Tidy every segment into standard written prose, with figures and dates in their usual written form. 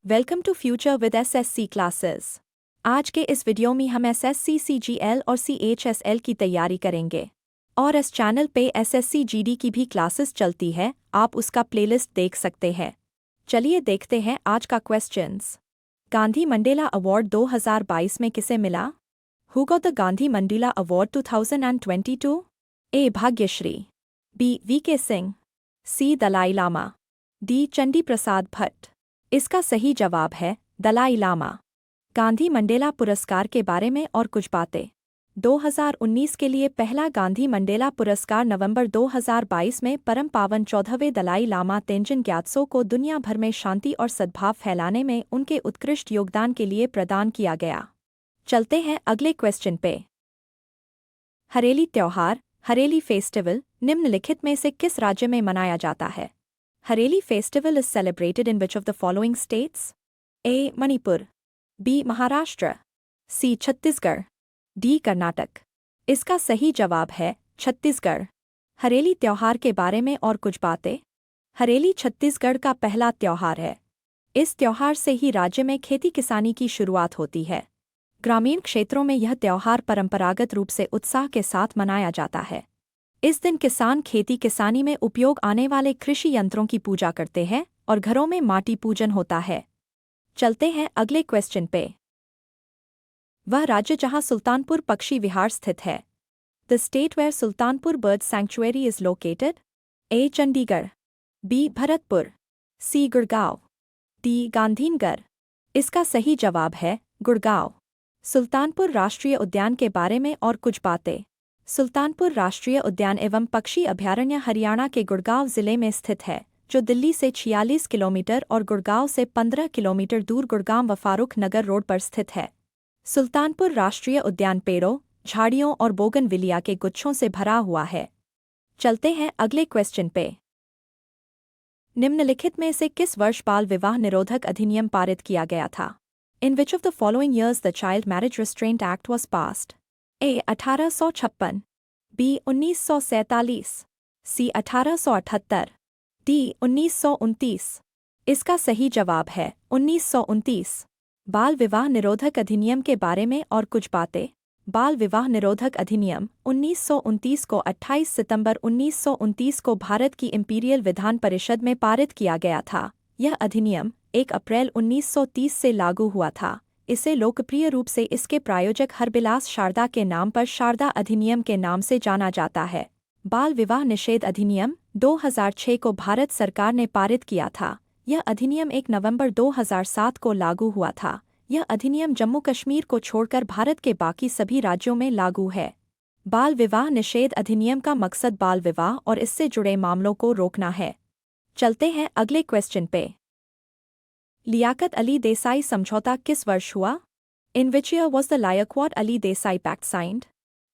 Welcome to future with SSC classes. आज के इस वीडियो में हम एसएससी सीजीएल और सीएचएसएल की तैयारी करेंगे और इस चैनल पे एसएससी जीडी की भी क्लासेस चलती है, आप उसका प्लेलिस्ट देख सकते हैं। चलिए देखते हैं आज का क्वेश्चंस। गांधी मंडेला अवार्ड 2022 में किसे मिला? Who got the Gandhi Mandela award 2022? A. Bhagyashree, B. V K Singh, C. Dalai Lama, D. Chandi Prasad Bhatt. इसका सही जवाब है दलाई लामा। गांधी मंडेला पुरस्कार के बारे में और कुछ बातें। 2019 के लिए पहला गांधी मंडेला पुरस्कार नवंबर 2022 में परम पावन 14वें दलाई लामा तेंजिन ग्यात्सो को दुनिया भर में शांति और सद्भाव फैलाने में उनके उत्कृष्ट योगदान के लिए प्रदान किया गया। चलते हैं अगले क्वेश्चन पे। हरेली त्योहार, हरेली फेस्टिवल निम्नलिखित में से किस राज्य में मनाया जाता है? Hareli festival is celebrated in which of the following states? A. Manipur, B. Maharashtra, C. Chhattisgarh, D. Karnataka. इसका सही जवाब है छत्तीसगढ़। हरेली त्योहार के बारे में और कुछ बातें। हरेली छत्तीसगढ़ का पहला त्योहार है। इस त्योहार से ही राज्य में खेती किसानी की शुरुआत होती है। ग्रामीण क्षेत्रों में यह त्योहार परंपरागत रूप से उत्साह के साथ मनाया जाता है। इस दिन किसान खेती किसानी में उपयोग आने वाले कृषि यंत्रों की पूजा करते हैं और घरों में माटी पूजन होता है। चलते हैं अगले क्वेश्चन पे। वह राज्य जहां सुल्तानपुर पक्षी विहार स्थित है। The state where Sultanpur bird sanctuary is located? A. Chandigarh, B. Bharatpur, C. Gurgaon, D. Gandhinagar. इसका सही जवाब है गुड़गांव। सुल्तानपुर राष्ट्रीय उद्यान के बारे में और कुछ बातें। सुल्तानपुर राष्ट्रीय उद्यान एवं पक्षी अभयारण्य हरियाणा के गुड़गांव जिले में स्थित है, जो दिल्ली से 46 किलोमीटर और गुड़गांव से 15 किलोमीटर दूर गुड़गांव व फारूक नगर रोड पर स्थित है। सुल्तानपुर राष्ट्रीय उद्यान पेड़ों, झाड़ियों और बोगनविलिया के गुच्छों से भरा हुआ है। चलते हैं अगले क्वेश्चन पे। निम्नलिखित में से किस वर्ष बाल विवाह निरोधक अधिनियम पारित किया गया था? In which of the following years the child marriage restraint act was passed? A. 1856, B. 1947, C. 1878, D. 1929। इसका सही जवाब है 1929। बाल विवाह निरोधक अधिनियम के बारे में और कुछ बातें। बाल विवाह निरोधक अधिनियम 1929 को 28 सितंबर 1929 को भारत की इंपीरियल विधान परिषद में पारित किया गया था। यह अधिनियम 1 अप्रैल 1930 से लागू हुआ था। इसे लोकप्रिय रूप से इसके प्रायोजक हरबिलास शारदा के नाम पर शारदा अधिनियम के नाम से जाना जाता है। बाल विवाह निषेध अधिनियम 2006 को भारत सरकार ने पारित किया था। यह अधिनियम 1 नवंबर 2007 को लागू हुआ था। यह अधिनियम जम्मू कश्मीर को छोड़कर भारत के बाकी सभी राज्यों में लागू है। बाल विवाह निषेध अधिनियम का मकसद बाल विवाह और इससे जुड़े मामलों को रोकना है। चलते हैं अगले क्वेश्चन पे। लियाकत अली देसाई समझौता किस वर्ष हुआ? In which year was the Liaquat Ali Desai pact signed?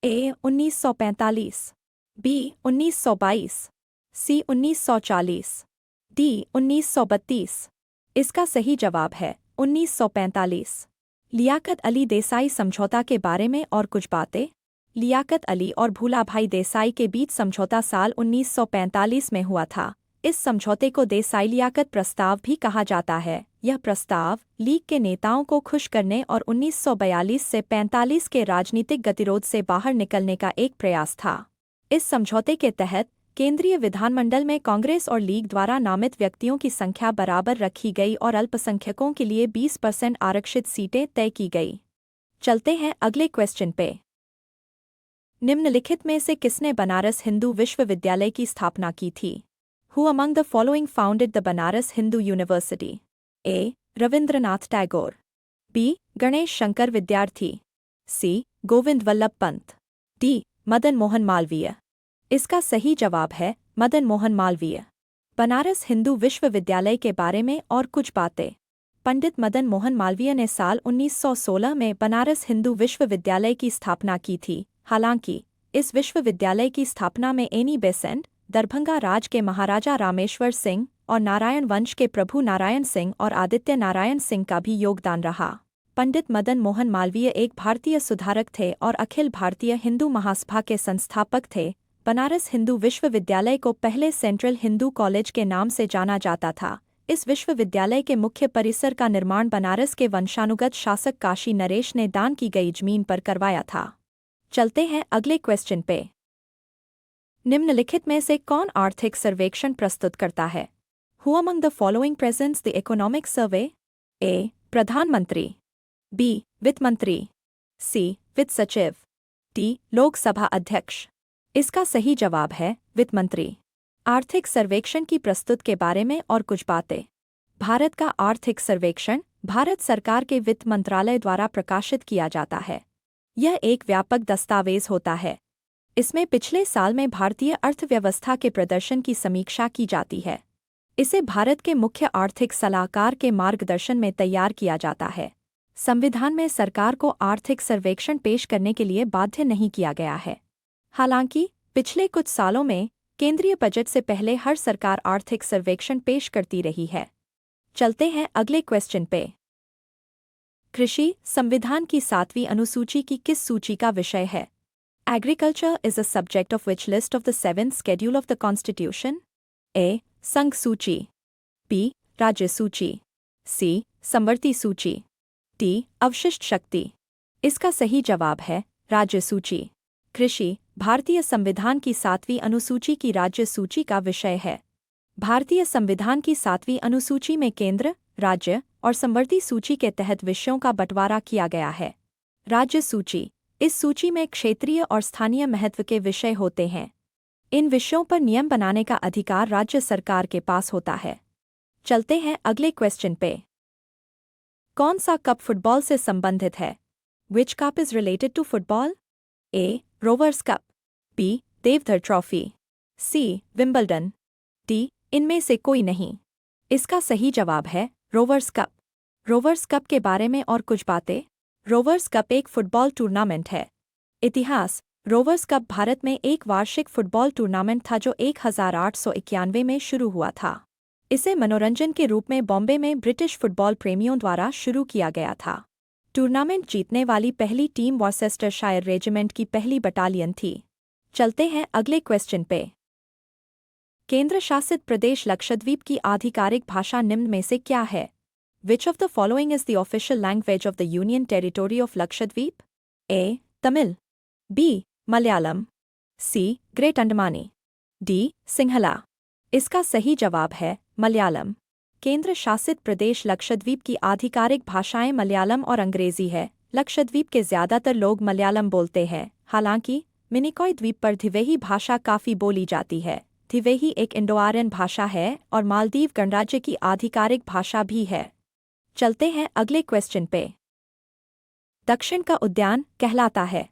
A. 1945, B. 1922, C. 1940, D. 1932। इसका सही जवाब है 1945। लियाकत अली देसाई समझौता के बारे में और कुछ बातें। लियाकत अली और भूलाभाई देसाई के बीच समझौता साल 1945 में हुआ था। इस समझौते को देसाई लियाकत प्रस्ताव भी कहा जाता है। यह प्रस्ताव लीग के नेताओं को खुश करने और 1942 से 45 के राजनीतिक गतिरोध से बाहर निकलने का एक प्रयास था। इस समझौते के तहत केंद्रीय विधानमंडल में कांग्रेस और लीग द्वारा नामित व्यक्तियों की संख्या बराबर रखी गई और अल्पसंख्यकों के लिए 20% आरक्षित सीटें तय की गई। चलते हैं अगले क्वेश्चन पे। निम्नलिखित में से किसने बनारस हिंदू विश्वविद्यालय की स्थापना की थी? Who among the following founded the Banaras Hindu University? A. Rabindranath Tagore, B. Ganesh Shankar विद्यार्थी, C. गोविंद वल्लभ पंत, D. मदन मोहन मालवीय। इसका सही जवाब है मदन मोहन मालवीय। बनारस हिंदू विश्वविद्यालय के बारे में और कुछ बातें। पंडित मदन मोहन मालवीय ने साल 1916 में बनारस हिंदू विश्वविद्यालय की स्थापना की थी। हालांकि इस विश्वविद्यालय की स्थापना में एनी बेसेंट, दरभंगा राज के महाराजा रामेश्वर सिंह और नारायण वंश के प्रभु नारायण सिंह और आदित्य नारायण सिंह का भी योगदान रहा। पंडित मदन मोहन मालवीय एक भारतीय सुधारक थे और अखिल भारतीय हिंदू महासभा के संस्थापक थे। बनारस हिंदू विश्वविद्यालय को पहले सेंट्रल हिंदू कॉलेज के नाम से जाना जाता था। इस विश्वविद्यालय के मुख्य परिसर का निर्माण बनारस के वंशानुगत शासक काशी नरेश ने दान की गई जमीन पर करवाया था। चलते हैं अगले क्वेश्चन पे। निम्नलिखित में से कौन आर्थिक सर्वेक्षण प्रस्तुत करता है? Who among the following presents the economic survey? A. प्रधानमंत्री, बी. वित्त मंत्री, सी. वित्त सचिव, डी. लोकसभा अध्यक्ष। इसका सही जवाब है वित्त मंत्री। आर्थिक सर्वेक्षण की प्रस्तुत के बारे में और कुछ बातें। भारत का आर्थिक सर्वेक्षण भारत सरकार के वित्त मंत्रालय द्वारा प्रकाशित किया जाता है। यह एक व्यापक दस्तावेज होता है। इसमें पिछले साल में भारतीय अर्थव्यवस्था के प्रदर्शन की समीक्षा की जाती है। इसे भारत के मुख्य आर्थिक सलाहकार के मार्गदर्शन में तैयार किया जाता है। संविधान में सरकार को आर्थिक सर्वेक्षण पेश करने के लिए बाध्य नहीं किया गया है। हालांकि पिछले कुछ सालों में केंद्रीय बजट से पहले हर सरकार आर्थिक सर्वेक्षण पेश करती रही है। चलते हैं अगले क्वेश्चन पे। कृषि संविधान की 7वीं अनुसूची की किस सूची का विषय है? Agriculture is a subject of which list of the 7th schedule of the Constitution? A. संघ सूची, B. राज्य सूची, C. समवर्ती सूची, D. अवशिष्ट शक्ति। इसका सही जवाब है राज्य सूची। कृषि भारतीय संविधान की 7वीं अनुसूची की राज्य सूची का विषय है। भारतीय संविधान की 7वीं अनुसूची में केंद्र, राज्य और समवर्ती सूची के तहत विषयों का बंटवारा किया गया है। राज्य सूची इस सूची में क्षेत्रीय और स्थानीय महत्व के विषय होते हैं। इन विषयों पर नियम बनाने का अधिकार राज्य सरकार के पास होता है। चलते हैं अगले क्वेश्चन पे। कौन सा कप फुटबॉल से संबंधित है? Which cup is related to football? A. Rovers Cup, B. Deodhar Trophy, C. Wimbledon, D. इनमें से कोई नहीं। इसका सही जवाब है रोवर्स कप। रोवर्स कप के बारे में और कुछ बातें। रोवर्स कप एक फुटबॉल टूर्नामेंट है। इतिहास रोवर्स कप भारत में एक वार्षिक फुटबॉल टूर्नामेंट था जो 1891 में शुरू हुआ था। इसे मनोरंजन के रूप में बॉम्बे में ब्रिटिश फुटबॉल प्रेमियों द्वारा शुरू किया गया था। टूर्नामेंट जीतने वाली पहली टीम वॉर्सेस्टरशायर रेजिमेंट की पहली बटालियन थी। चलते हैं अगले क्वेश्चन पे। केंद्र शासित प्रदेश लक्षद्वीप की आधिकारिक भाषा निम्न में से क्या है? Which of the following is the official language of the Union Territory of Lakshadweep? A. Tamil, B. Malayalam, C. Great Andamani, D. Sinhala। इसका सही जवाब है मलयालम। केंद्र शासित प्रदेश लक्षद्वीप की आधिकारिक भाषाएं मलयालम और अंग्रेजी है। लक्षद्वीप के ज़्यादातर लोग मलयालम बोलते हैं। हालांकि मिनिकॉय द्वीप पर धिवेही भाषा काफ़ी बोली जाती है। धिवेही एक इंडो आर्यन भाषा है और मालदीव गणराज्य की आधिकारिक भाषा भी है। चलते हैं अगले क्वेश्चन पे। दक्षिण का उद्यान कहलाता है।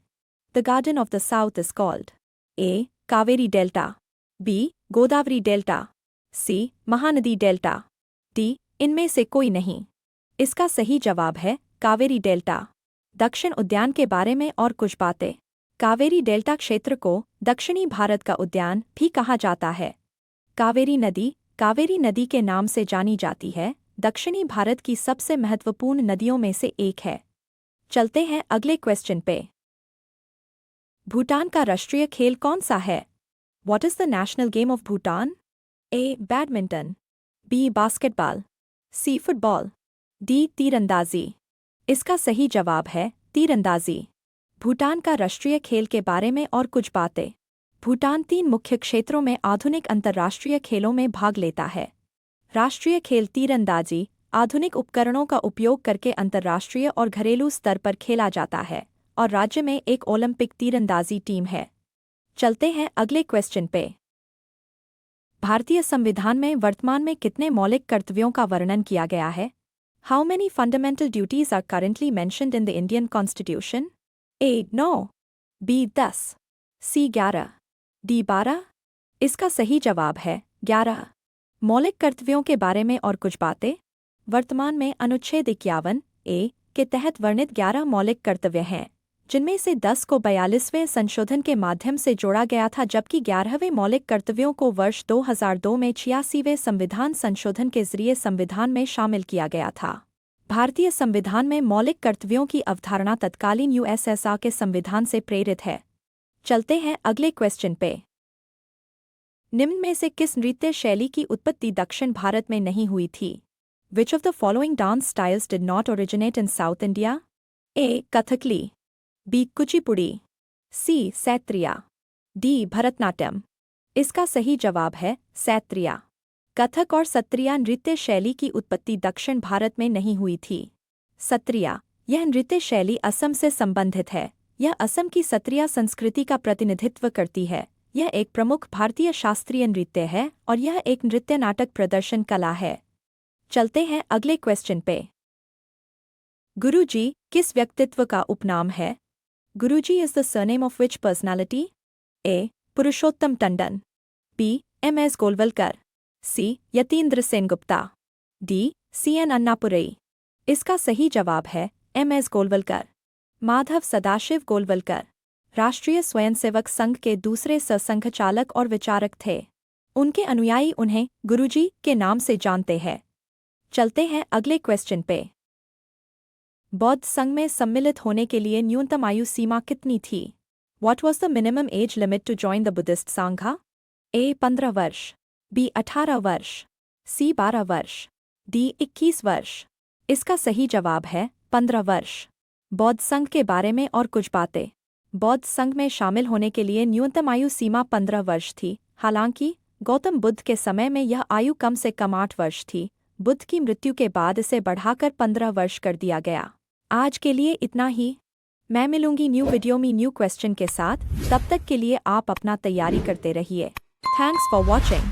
The garden of the south is called A. Kaveri delta, B. Godavari delta, C. Mahanadi delta, D. इनमें से कोई नहीं। इसका सही जवाब है कावेरी डेल्टा। दक्षिण उद्यान के बारे में और कुछ बातें। कावेरी डेल्टा क्षेत्र को दक्षिणी भारत का उद्यान भी कहा जाता है। कावेरी नदी के नाम से जानी जाती है। दक्षिणी भारत की सबसे महत्वपूर्ण नदियों में से एक है। चलते हैं अगले क्वेश्चन पे। भूटान का राष्ट्रीय खेल कौन सा है? What is the national game of Bhutan? A. Badminton, B. Basketball, C. Football, D. तीरंदाजी। इसका सही जवाब है तीरंदाजी। भूटान का राष्ट्रीय खेल के बारे में और कुछ बातें। भूटान 3 मुख्य क्षेत्रों में आधुनिक अंतर्राष्ट्रीय खेलों में भाग लेता है। राष्ट्रीय खेल तीरंदाजी आधुनिक उपकरणों का उपयोग करके अंतर्राष्ट्रीय और घरेलू स्तर पर खेला जाता है और राज्य में एक ओलंपिक तीरंदाजी टीम है। चलते हैं अगले क्वेश्चन पे। भारतीय संविधान में वर्तमान में कितने मौलिक कर्तव्यों का वर्णन किया गया है? How many fundamental duties are currently mentioned in the Indian Constitution? A. 9, B. 10, C. 11, D. 12। इसका सही जवाब है 11। मौलिक कर्तव्यों के बारे में और कुछ बातें। वर्तमान में अनुच्छेद 51 ए के तहत वर्णित 11 मौलिक कर्तव्य हैं, जिनमें से 10 को 42वें संशोधन के माध्यम से जोड़ा गया था, जबकि 11वें मौलिक कर्तव्यों को वर्ष 2002 में 86वें संविधान संशोधन के जरिए संविधान में शामिल किया गया था। भारतीय संविधान में मौलिक कर्तव्यों की अवधारणा तत्कालीन यूएसएसआर के संविधान से प्रेरित है। चलते हैं अगले क्वेश्चन पे। निम्न में से किस नृत्य शैली की उत्पत्ति दक्षिण भारत में नहीं हुई थी? Which of the following dance styles did not originate in South India? A. Kathakali, B. Kuchipudi, C. सैत्रिया, D. Bharatanatyam. इसका सही जवाब है सैत्रिया। कथक और सत्रिया नृत्य शैली की उत्पत्ति दक्षिण भारत में नहीं हुई थी। सत्रिया यह नृत्य शैली असम से संबंधित है। यह असम की सत्रिया संस्कृति का प्रतिनिधित्व करती है। यह एक प्रमुख भारतीय शास्त्रीय नृत्य है और यह एक नृत्य नाटक प्रदर्शन कला है। चलते हैं अगले क्वेश्चन पे। गुरुजी किस व्यक्तित्व का उपनाम है? Guruji is the surname of which personality? A. Purushottam Tandon, B. M S. Golwalkar, C. Yatindra Sen Gupta, D. C N. Annadurai. इसका सही जवाब है एम.एस. गोलवलकर। माधव सदाशिव गोलवलकर राष्ट्रीय स्वयंसेवक संघ के दूसरे सरसंघचालक और विचारक थे। उनके अनुयायी उन्हें गुरुजी के नाम से जानते हैं। चलते हैं अगले क्वेश्चन पे। बौद्ध संघ में सम्मिलित होने के लिए न्यूनतम आयु सीमा कितनी थी? What was the minimum age limit to join the Buddhist Sangha? A. 15 वर्ष, B. 18 वर्ष, C. 12 वर्ष, D. 21 वर्ष। इसका सही जवाब है 15 वर्ष। बौद्ध संघ के बारे में और कुछ बातें। बौद्ध संघ में शामिल होने के लिए न्यूनतम आयु सीमा 15 वर्ष थी। हालांकि गौतम बुद्ध के समय में यह आयु कम से कम 8 वर्ष थी। बुद्ध की मृत्यु के बाद इसे बढ़ाकर 15 वर्ष कर दिया गया। आज के लिए इतना ही। मैं मिलूंगी न्यू वीडियो में न्यू क्वेश्चन के साथ। तब तक के लिए आप अपना तैयारी करते रहिए। Thanks for watching.